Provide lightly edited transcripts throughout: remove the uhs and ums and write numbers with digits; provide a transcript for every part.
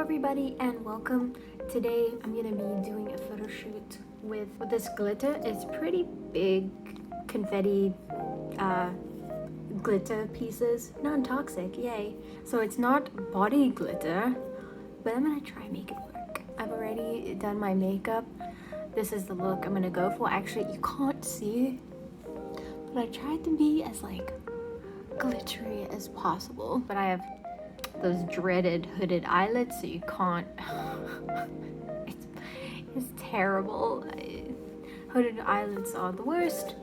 everybody and welcome. Today I'm gonna be doing a photo shoot with this glitter. It's pretty big confetti glitter pieces, non-toxic, yay. So it's not body glitter, but I'm gonna try and make it work. I've already done my makeup. This is the look I'm gonna go for. Actually, you can't see, but I tried to be as like glittery as possible, but I have those dreaded hooded eyelids, so you can't it's terrible. Hooded eyelids are the worst.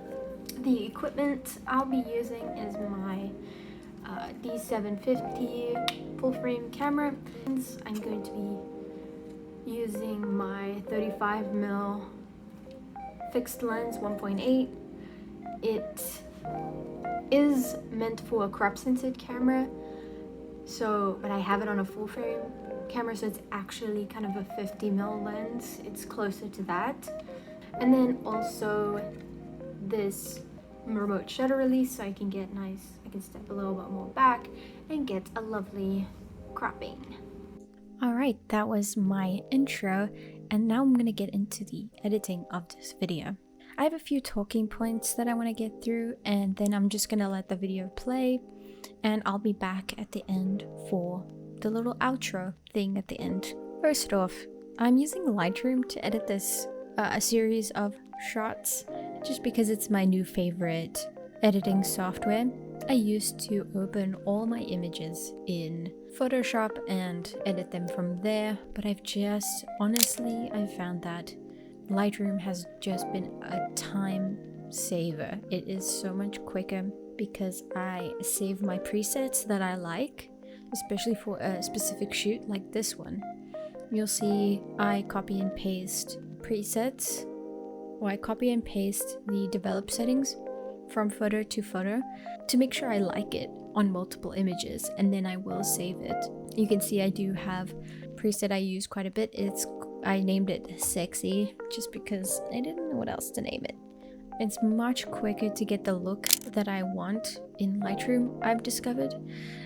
The equipment I'll be using is my D750 full frame camera. I'm going to be using my 35mm fixed lens 1.8. It is meant for a crop sensor camera, but I have it on a full frame camera, so it's actually kind of a 50mm lens. It's closer to that. And then also this remote shutter release, so I can step a little bit more back and get a lovely cropping. Alright, that was my intro, and now I'm gonna get into the editing of this video. I have a few talking points that I want to get through, and then I'm just gonna let the video play, and I'll be back at the end for the little outro thing at the end. First off, I'm using Lightroom to edit this a series of shots, just because it's my new favorite editing software. I used to open all my images in Photoshop and edit them from there, but I've found that Lightroom has just been a time saver. It is so much quicker because I save my presets that I like, especially for a specific shoot like this one. You'll see I copy and paste presets, or I copy and paste the develop settings from photo to photo to make sure I like it on multiple images, and then I will save it. You can see I do have a preset I use quite a bit. I named it Sexy just because I didn't know what else to name it. It's much quicker to get the look that I want in Lightroom, I've discovered,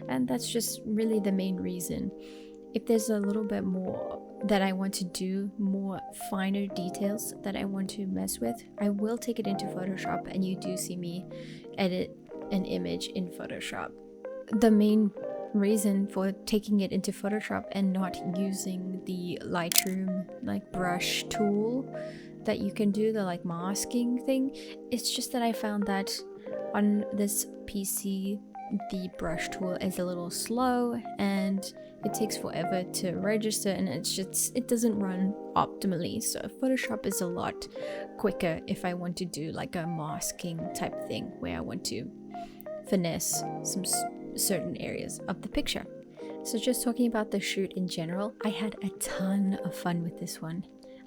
and that's just really the main reason. If there's a little bit more that I want to do, more finer details that I want to mess with, I will take it into Photoshop, and you do see me edit an image in Photoshop. The main reason for taking it into Photoshop and not using the Lightroom like brush tool that you can do, the like masking thing, it's just that I found that on this PC the brush tool is a little slow and it takes forever to register, and it doesn't run optimally. So Photoshop is a lot quicker if I want to do like a masking type thing where I want to finesse some certain areas of the picture. So just talking about the shoot in general, I had a ton of fun with this one.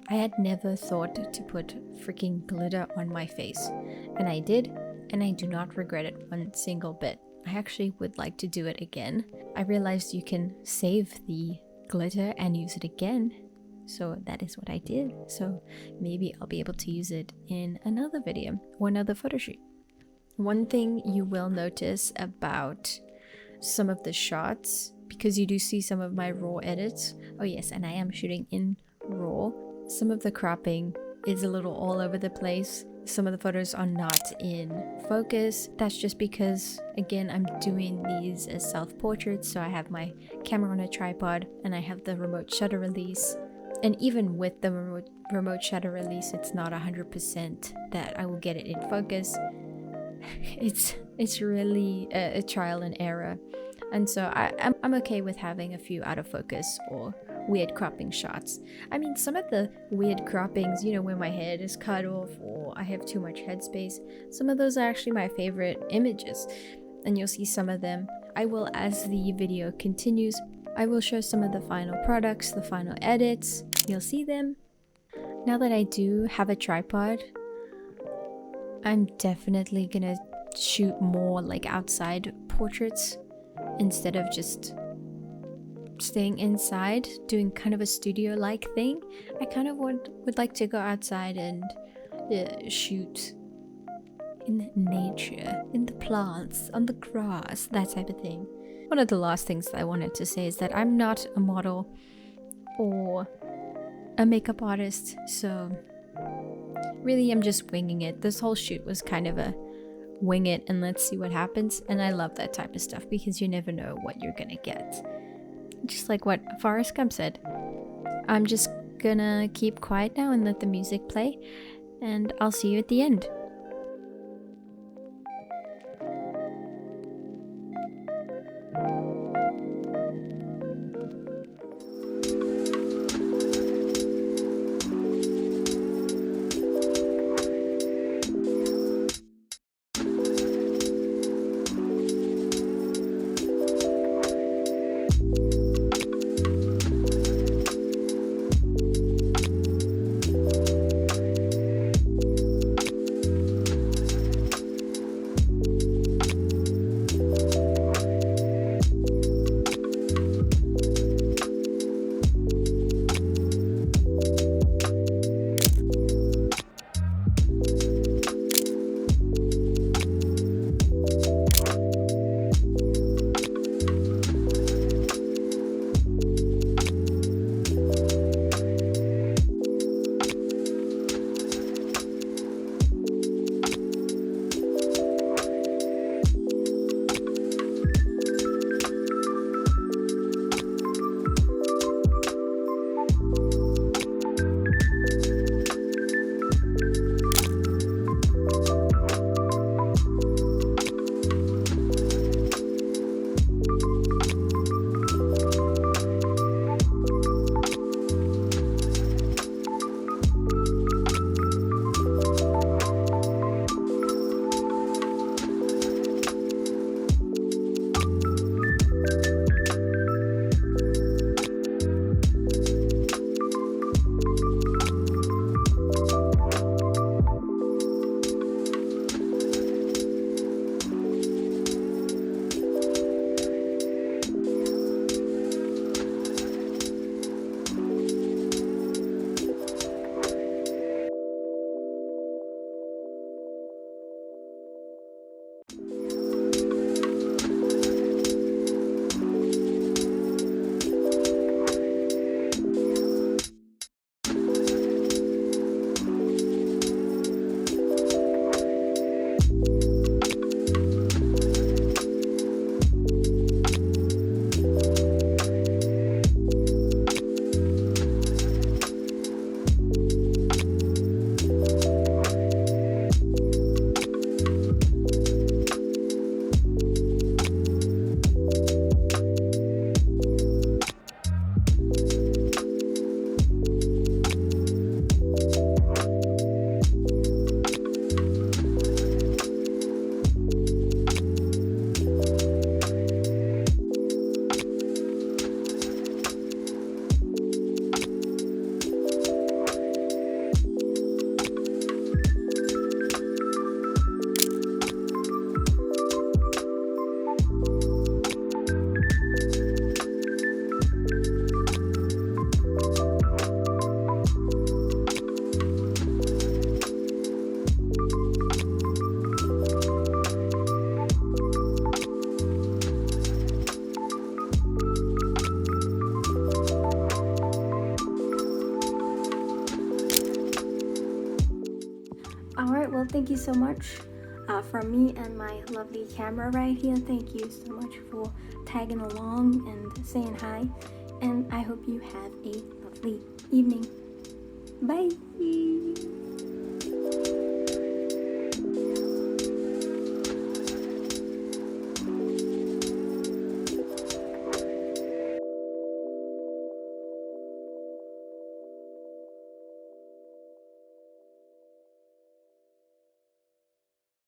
I had never thought to put freaking glitter on my face, and I did, and I do not regret it one single bit. I actually would like to do it again. I realized you can save the glitter and use it again, so that is what I did. So maybe I'll be able to use it in another video or another photo shoot. One thing you will notice about some of the shots, because you do see some of my raw edits. Oh yes, and I am shooting in RAW. Some of the cropping is a little all over the place. Some of the photos are not in focus. That's just because, again, I'm doing these as self-portraits, so I have my camera on a tripod and I have the remote shutter release. And even with the remote shutter release, it's not 100% that I will get it in focus. It's really a trial and error. And so I'm okay with having a few out of focus or weird cropping shots. I mean, some of the weird croppings, you know, where my head is cut off or I have too much headspace, some of those are actually my favorite images. And you'll see some of them. I will, as the video continues, I will show some of the final products, the final edits. You'll see them. Now that I do have a tripod, I'm definitely gonna shoot more like outside portraits instead of just staying inside, doing kind of a studio-like thing. I kind of would like to go outside and shoot in nature, in the plants, on the grass, that type of thing. One of the last things that I wanted to say is that I'm not a model. or a makeup artist, so really I'm just winging it. This whole shoot was kind of a wing it and let's see what happens, and I love that type of stuff because you never know what you're gonna get. Just like what Forrest Gump said, I'm just gonna keep quiet now and let the music play, and I'll see you at the end. Alright, well, thank you so much from me and my lovely camera right here. Thank you so much for tagging along and saying hi. And I hope you have a lovely evening. Bye!